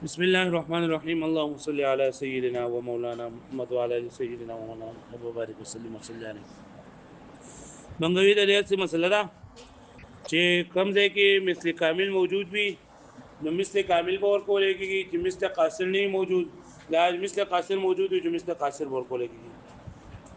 بسم الله الرحمن الرحيم اللهم صل على سيدنا ومولانا محمد وعلى ال سيدنا ومولانا محمد وبارك وسلم وصلی علیه. منګوي د دې څه مسله ده چې کم ځای کې مثل کامل موجود وي نو مثل کامل به ورکول کېږي، چې مثل قاصر نه موجود لا مثل قاصر موجود وي چې مثل قاصر ورکول کېږي.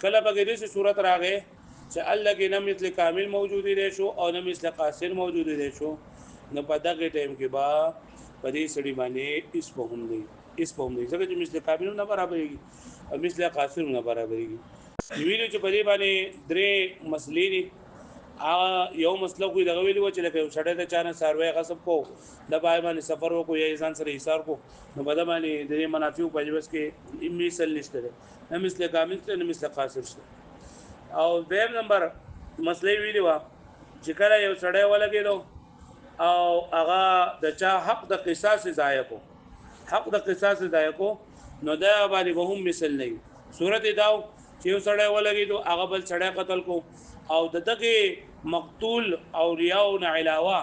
کله به دې څه صورت راغی چې الله کې نه مثل کامل موجود دی شو او نه مثل قاصر موجود دی شو، نو په دغه ټیم کې با په دې سړي باندې اسم هم دی ځکه چې مثل کامل نه برابرېږي او مثل قاصر نه برابرېږي. ویلو چې په دې باندې درې مسلې دي. یو مسله خو دغه ویلو چې لکه سړی د چانه سروي غصب کو د بای باندې سفر وکړو یا ځان سره ایثار کو نو په دې باندې د منافع په جوس کې مثال نشته ده، نه مثل کامل ته نه مثل قاصر شته. او دویم نمبر مسلې ویلو چې کله یو سړی ولګېدو او هغه د چا حق د قصاص ضایع کو نو دا باندې به هم مثل نه وي. صورت داو چې یو سړی ولګېدو هغه بل سړی قتل کو او دغه مقتول اولیاء نه علاوه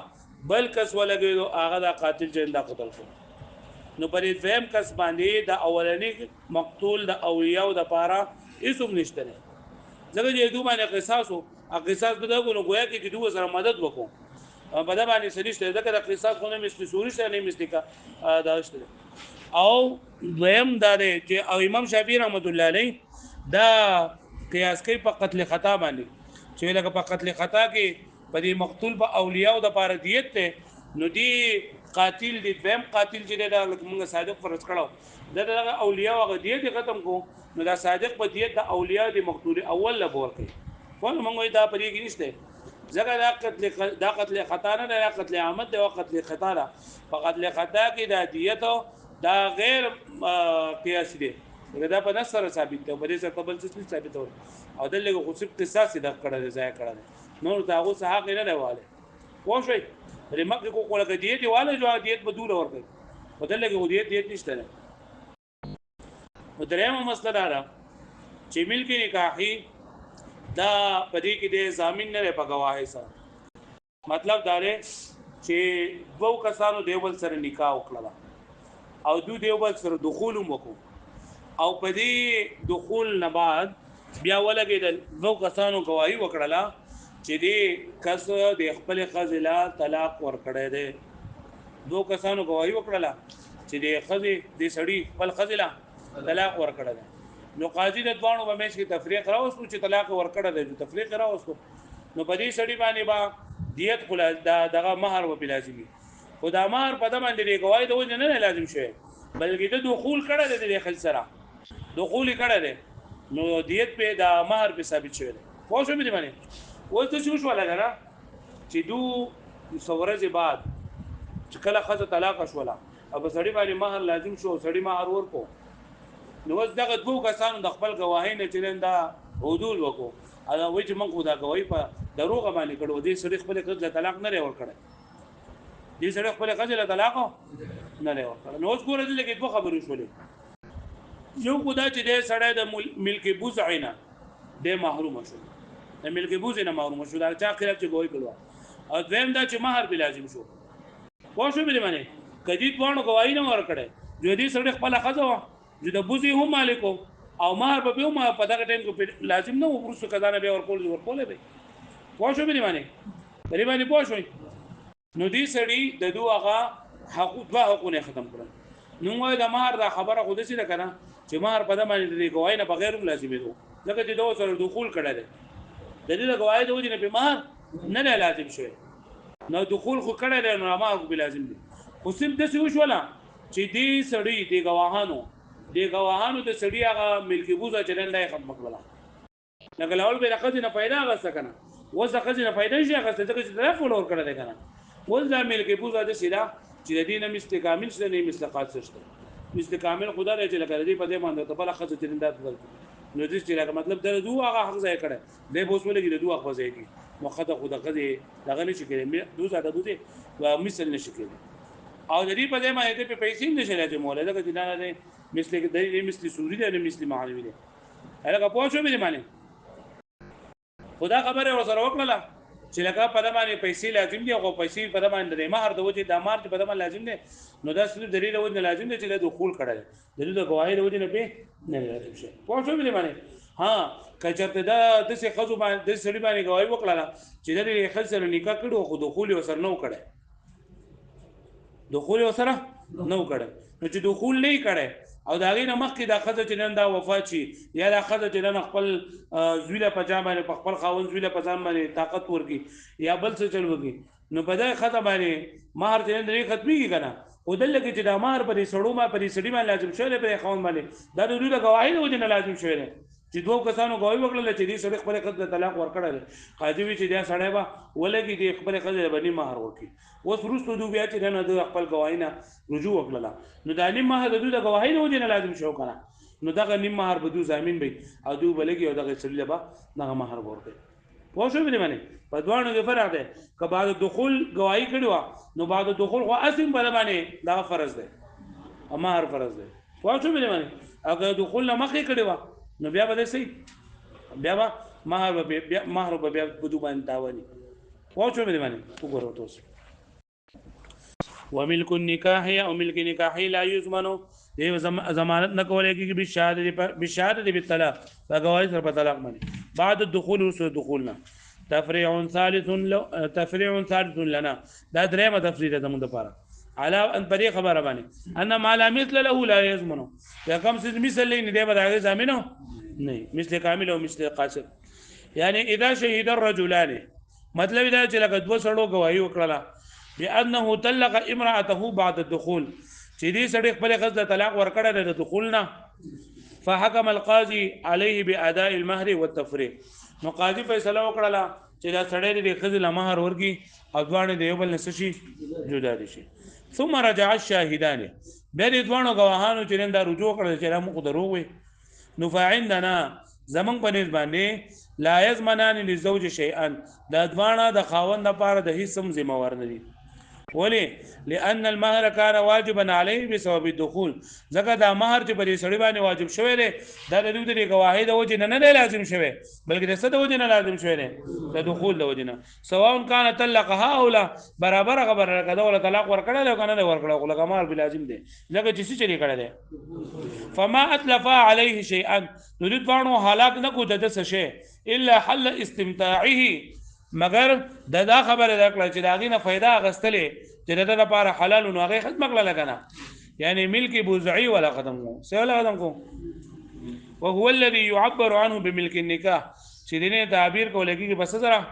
بل کس ولګېدو هغه د قاتل جندا قتل کو، نو پرې دویم کس باندې د اولنی مقتول د اولیاء د پاره هیڅ نشته نه، ځکه چې دوی باندې قصاص بدغه نو گویا کې دوی سره مدد وکړو په دا باندې سلیشته ځکه د قصاص خو نه مثل سوري سره نه مثل کا داشته. او دویم دا دی چې او امام شافعي رحمت الله علیه دا قیاس کوي په قتل خطا باندې، چې لکه په قتل خطا کې په دې مقتول په اولیاء د پاره دیت ته نو دی قاتل دی دویم قاتل چې دا موږ صادق فرض کړو دغه اولیاء هغه دیت ختم کو نو دا صادق په دیت د اولیاء د مقتول اول له بور کوي خو موږ دا پرې کې نشته ځکه دا قتل خطا نه دا قتل عامد دا قتل خطا ده. په قتل خطا کې دا دیت دا غیر قیاسی دی، دا په نصر ثابت دی په دې سره قبل څه ثابت اور او دلته خو صرف قصاص د کړه ځای کړه نو تاسو څه حق نه دیواله واښوي لري مکه کو کوله کې دیت واله جو دیت بدول ورکړي په دلته کې دیت نشته نه. درېمه مسله دا چې ملک نکاحي دا پدې کې د ضامن نه په گواهی سره مطلب دا دی چې دوه کسانو دیوبل سره نکاح وکړه او دیوبل سره دخول وکړو او پدې دخول نه بعد بیا ولګېدل دوه کسانو گواهی وکړه چې دې کس د خپل خزله طلاق ورکړی دی، دوه کسانو گواهی وکړه چې دې خزې دې سړی خپل خزله طلاق ورکړی دی، نو قاضي د دوانو په میش کې تفریق راوستو چې طلاق ورکړه دی تفریق راوستو نو په دې سړي باندې با دیت خلا دغه مہر و لازمي خدا مہر په دمن دی گواهی د وجه نه لازم شوی بلکې د دخول کړه دی خل سره دخول کړه دی نو دیت په د مہر په ثابت شوی خو شو مې باندې وځ ته شو ولا نه چې دو سورز بعد چې کله خزه طلاق شولا او سړي باندې مہر لازم شو سړي مہر ورکو نو دغه دوه کسانو د خپل گواهی نه چلندا حدود وکړو دا وایي چې موږ دا گواهی په دروغ باندې کړو دې سړي خپل خزه طلاق نه ور کړی دې سړي خپل خزه طلاق نه ور کړی نو اوس ګوره دې کې دوه خبرې شولې یو خدا چې دې سړی د ملک بوزعنا دې محروم شو د ملک بوزعنا محروم شو دا چا خلاف چې گواهی کړو او دویم دا چې مہر به لازم شو خو شو به باندې کدی دوه گواهی نه ور کړی جو دې سړي خپل خزه جو د بوزي هم مالکو او مہر به ما په دغه ټیم کې لازم نه ورسو کزانه به ورکول به پوه شو به باندې پوه شو نو دې سړي د دوه حقونه ختم کړل نو وای د مہر دا خبره خو دې نه کنه چې مہر په دمه دې گواهی نه بغیر لازمي دو ځکه چې دوه سره دخول کړل دي د دې گواهی د وجه نه په مہر نه لازم شوی نو دخول خو کړل نو مہر به لازم دي خو سم د څه وشولا چې دې سړي دې گواهانو د سړي هغه ملکی بوزه چلندای ختم کړل لکه لاول به راځي نه پیدا غسه کنه وځه خزینه پیدا شي هغه څه چې طرف ولور کړل کنه وځه ملکی بوزه د سیدا چې د دینه مستکامل شته نه مستقات شته مستکامل خدا دې چې لکه دې په دې باندې ته بل خزه چلندات بدل نو دې چې لکه مطلب د دوه هغه حق ځای کړي دې بوسولې د دوه حق ځای کی مخته خدا غزي دغه نشي کېږي دوه زده دوه و مثل نشي کېږي او دې په دې باندې په پیسې نشي راځي مولا دغه دینه نه مثل دې مثل سوري دې مثل معنوي دې هغه پوه شو به معنی خدا خبره ورسره وکړه چې لکه په دمانه پیسې لازم دي او پیسې په دمانه د مہر د وجه د مہر په دمانه لازم دي نو دا صرف دلیل وجه لازم دي چې د دخول کړه دلیل د گواهی د وجه نه به نه لازم شي پوه شو باندې ها کچته دا د څه خزو باندې د سړي باندې گواهی وکړه چې د خزو سره نکاح کړو خو دخول وسر نو کړه دخول وسره نو کړه نو چې دخول نه کړه او دا غي نه مخکې دا خزه چې نن دا وفات شي یا دا خزه چې نن خپل زویله پجامه باندې خپل خاون زویله پجامه باندې طاقت ورکی یا بل څه چل وږي نو په دا خزه باندې مہر چې نن ختميږي کنه او دلته چې دا مہر پرې سړو ما پرې سړي باندې لازم شوی په خاون باندې دا د دوی د گواهی نه وجه نه لازم شوی چې دوه کسانو گواهی وکړل چې دې سړي خپل خزه طلاق ورکړل قاضي وی چې دا سړی با ولګي دې خپل خزه باندې مہر ورکی اوس وروسته دوی بیا چې نه د خپل گواهی نه رجوع وکړه نو دا نیم مہر د دوی د گواهی نه وجه نه لازم شو کنه نو دا نیم مہر به دوی ضامن وي او دوی بلګي او دغه سړي با نه مہر ورکړي پوه شو باندې په دوانو کې فرق ده که بعد دخول گواہی کړي نو بعد دخول خو اسیم په باندې دا فرض ده اما هر فرض ده پوه شو باندې اگر دخول نه مخې کړي نو بیا به سي بیا مہر به بیا بدو باندې تاوني پوه شو باندې وګورئ تاسو وملک النکاح او ملک نکاح لا یضمن دیو ضمانت نه کولای کی بشهادت بالطلاق دا گواہی سره په طلاق باندې بعد الدخول وسو دخولنا تفريع ثالث لنا دا درېمه تفریع ده موږ لپاره على ان پرې خبره باندې ان ما لا مثل له لا يضمن یا کوم څه مثل نه دی به هغه ضامنو نه مثل کامل او مثل قاصر یعنی اذا شهد الرجلان مطلب دا چې لکه دوه سړو گواہی وکړه بانه طلق امراته بعد الدخول چې دې سړي خپل غزه طلاق ورکړه د دخول نه فحكم القاضي عليه باداء المهر والتفريق نو قاضي فیصله وکړه چې دا سړی د خزل مہر ورګي او ځوانه دی بل نسشي جدا دي شي ثم رجع الشاهدان به دې ځوانو گواهانو چې نن دا رجوع کړل چې موږ درو وي نو فعندنا زمون په نسبت باندې لا يضمنان للزوج شيئا دا ځوانه د خاوند لپاره د هیڅ سم ذمہ وار نه دي ولې لأن المهر كان واجبا عليه بسبب الدخول ځکه دا مہر چې په دې سړي باندې واجب شوی دی دا د دوی د گواهی د وجه نه لازم شوی بلکې د څه د وجه نه لازم شوی دی د دخول د وجه نه سواء كان طلقها او لا برابر خبره کده ولا طلاق ورکړل او کنه ورکړل خو لکه مہر به لازم دی ځکه چې څه چلی کړی دی فما اتلفا عليه شيئا نو دې باندې هلاک نه کو د څه شي الا حل استمتاعه مگر دا خبره دا کړه چې دا غینه फायदा غستلې چې دا لپاره حلال نو هغه ختم کړل کنه یعنی ملک بوزعی ولا ختم کو سوال ختم کو وهو الذي يعبر عنه بملك النكاح چې دینه تعبیر کولګي بس سره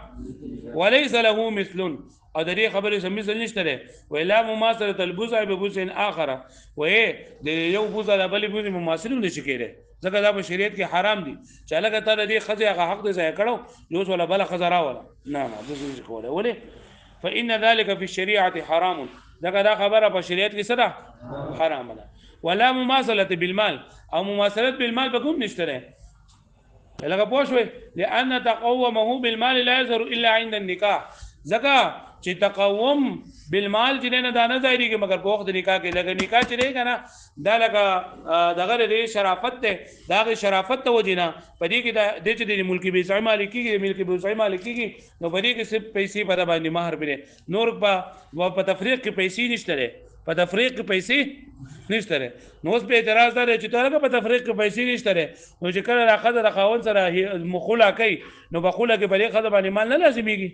وليس له مثل او د دې خبرې سم مثل نشته ده ولا مماثله البوزع ببوزع اخر و د یو بوزع د بل بوزع مماثله نشي کېده ځکه دا په شریعت کې حرام دي چې لکه ته دې خزه هغه حق دې ځای کړو یوس ولا بل خزرا ولا نه د دې کوله ولې فإن ذلك في الشريعه حرام دا خبره په شریعت کې صدا حرام ده ولا مماثله بالمال او مماثله بالمال به کوم نشته ده لکه پوښوي لأن تقومه بالمال لا يظهر الا عند النكاح ځکه چې تقوم بالمال چې نه دانه ځایږي مگر په وخت نکاح کې لکه نکاح چې دی کنه دا لکه دغه د شرافت ته دا شرافت ته وجینا پدې کې د چې د ملکی بیسای مالکی کې ملکی بیسای مالکی کې نو پدې کې صرف پیسې په باندې مہر بره نور په تفریق کې پیسې نشته لري په تفریق کې پیسې نشته لري نو اوس په اعتراض ده چې ترګه په تفریق کې پیسې نشته لري نو چې کله راخذ راخون سره مخوله کوي نو بخوله کې بلې خذ باندې مال نه لازميږي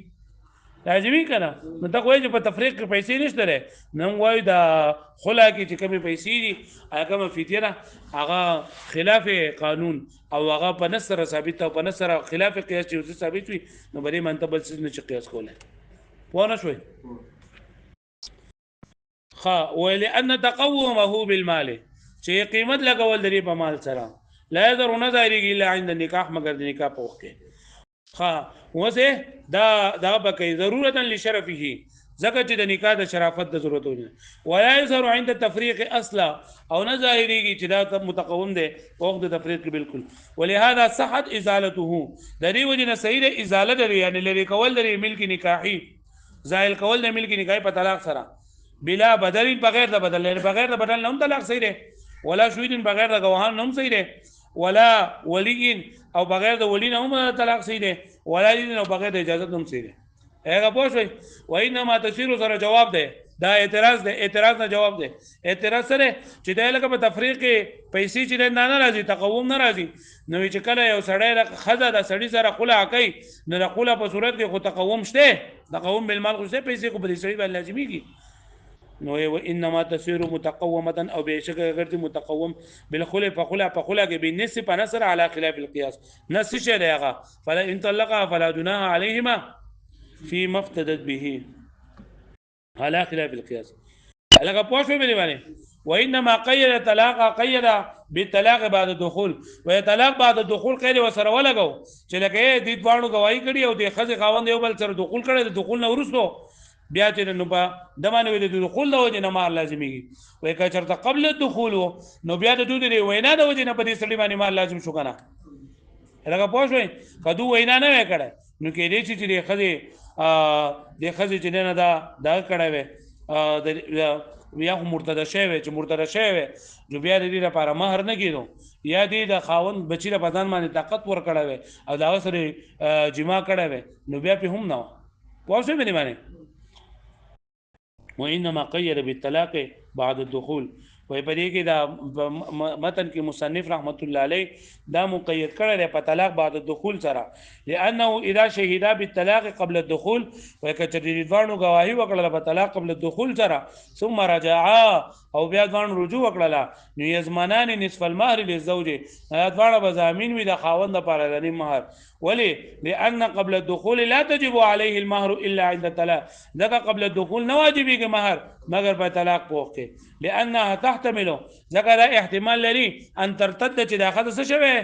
لازمي کنه نو ته وایي چې په تفریق کې پیسې نشته لري نو وایي دا خلا کې چې کمی پیسې دي هغه فدیه هغه خلاف قانون او هغه په نصر ثابت او په نصر خلاف قیاس چې ثابت وي نو بری منتبل څه نه قیاس کوله پوه نه شوي خا ولأن تقومه بالمال چې قیمت لګول دري په مال سره لا يذر نظر الا عند النکاح مگر د نکاح په وخت کې خا وسه دا بکې ضرورت لشرفه ځکه چې د نکاح د شرافت د ضرورت وي ولا يظهر عند التفريق اصلا او نه ظاهريږي چې دا متقوم دی وخت د تفريق بالکل ولهذا صحت ازالته د دې وجه نه صحیح ازاله لري یعنی لري کول لري ملک نکاحي زائل کول د ملک نکاحي په طلاق سره بلا بدل بغیر د بدل نه بغیر د بدل نه هم طلاق صحیح دی ولا شهود بغیر د گواهان نه هم صحیح دی ولا ولي او بغیر د ولی نه هم طلاق صحیح دی ولا دین او بغیر د اجازه هم صحیح دی هغه پوه شوي وانما تسیر سره جواب دی دا اعتراض دی اعتراض نه جواب دی اعتراض سره چې دی لکه په تفریق کې پیسې چې نه راځي تقوم نه راځي نو چې کله یو سړی ښځه د سړي سره خلع کوي نو د خلع په صورت کې خو تقوم شته تقوم بالمال خو شته پیسې خو په دې سړي باندې لازمېږي نو وانما تسير متقومه او بشك غير متقوم بالخلع فخلع کې بالنسبه نصر على خلاف القياس نص شرعه فلا ان طلقها فلا جناح عليهما فيما افتدت به على خلاف القياس لکه پوښتنه مې باندې وانما قيد طلاق قيد بالطلاق بعد الدخول وطلاق بعد الدخول قید وسره ولګو چې لکه دې دوانو گواہی کړي او د خځې خاوند یو بل سره دخول کړي د دخول نه ورسته بیا چې نو په دمانه وي د دخول د وجه نه مال لازمي وي که چرته قبل الدخول نو بیا د دوی د وینا د وجه نه په دې سړي باندې مال لازم شو کنه لکه پوښوي کدو وینا نه وکړه نو کې دې چې د خځې چې نه دا کړه وي یا مرتد شوی چې مرتد شوی جو بیا د دې لپاره مہر نه کیدو یا دې د خاوند بچی له بدن باندې طاقت ور کړه وي او دا سره جما کړه وي نو بیا په هم نه پوښتنه مې باندې وانما قيد بالطلاق بعد الدخول وای په دې کې دا متن کې مصنف رحمت الله علیه دا مقید کړی دی په طلاق بعد الدخول سره لانه اذا شهدا بالطلاق قبل الدخول وای کچې دوانو گواهی وکړه په طلاق قبل الدخول سره ثم رجعا او بیا دوانو رجوع وکړه نو یزمنان نصف المهر للزوج دوانو بزامین وي د خاوند لپاره د مهر ولی لان قبل الدخول لا تجب عليه المهر الا عند الطلاق ذکر قبل الدخول نه واجبېږي مهر مگر په طلاق پوښتې لانها تحتمل ذکر احتمال لري ان ترتد چې دا خدای څه شوی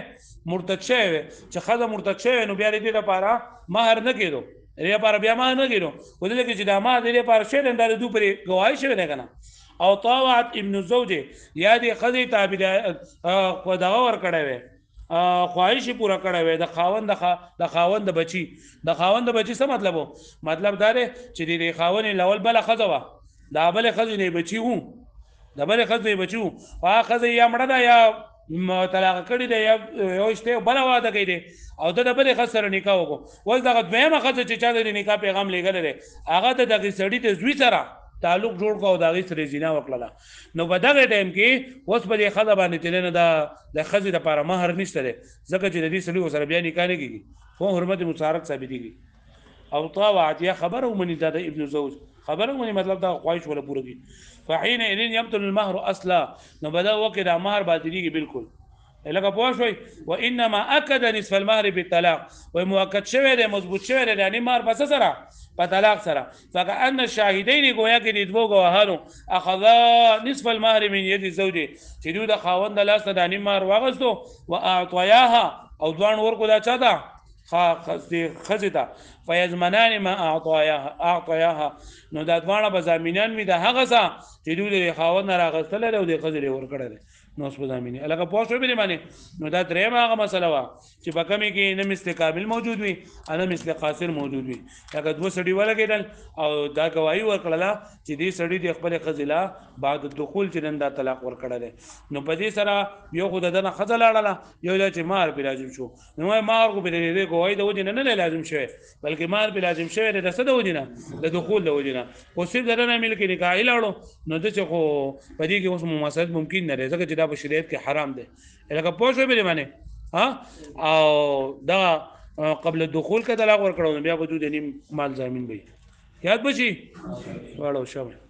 مرتد شوی چې خدای مرتد شوی نو بیا دې لپاره مهر نه کېدو دې لپاره بیا مهر نه کېدو ولې چې دا مهر دې لپاره شوی دا د دوی پرې گواهی شوی نه کنه او طاعت ابن الزوج یا دې خدای تابع خو دا ور کړی وي خواهش پورا کړی وي د خاوند بچي څه مطلب دا دی چې د خاوند لول بل خزه وا دا بل خزه نه بچي وو وا خزه یا مړه دا یا طلاق کړی دی یا یوشته بل واده کوي دی او د بل خزه سره نکاح وکړو اوس دغه دویمه خزه چې چا د نکاح پیغام لګل دی هغه د دغه سړی ته زوی سره تعلق جوړ کو دا غي سره زنا وکړه نو په دغه ټیم کې اوس په دې خزه باندې تلنه د خزه لپاره مہر نشته ده ځکه چې د دې سړي سره بیا نکاح نه کیږي خو حرمت مشارکت ثابتېږي او طاعت یا خبره ومني دا ابن زوج خبره ومني مطلب دا خواهش ولا پوره کی فحين ان يبطل المهر اصلا نو بدا وکړه مہر باطلېږي بالکل لکه پوه شوي وانما اكد نصف المهر بالطلاق ومؤكد شوی دی مضبوط شوی دی یعنی مهر پس سره په طلاق سره فكأن الشاهدين گویا کې د دوه گواهانو اخذا نصف المهر من يد الزوج چې دوی د خاوند لاس ته د مهر واغستو واعطياها او دوان ورکو دا چاته خزتا فیزمنان ما اعطياها نو دا دوانه بزامینان می د هغه څه چې دوی د خاوند راغستل او د خزر ورکړل نو اوس په زمینه الګه پوښتنه به معنی نو دا درېمه هغه مسله وا چې په کمی کې نه مستقابل موجود وي انا مثل قاصر موجود وي هغه دوه سړي ولګیدل او دا گواہی ورکړه چې دې سړي د خپل خزلا بعد الدخول چې نن دا طلاق ورکړل نو په دې سره یو خدای دنه خزل اړه یو چې مار به لازم شو نو مار کو به دې گواہی د وجه نه لازم شوی بلکې مار به لازم شوی د څه د وجه نه د دخول د وجه نه او صرف دنه مل کې نکاح لاړو نو د څه خو په دې کې اوس مماثلت ممکن نه ځکه چې په شریعت کې حرام دی لکه پوښتنه به معنی او دا قبل الدخول کې طلاق ورکړو بیا به دوی د نیم مال ضامن وي یاد بشي واړو شوه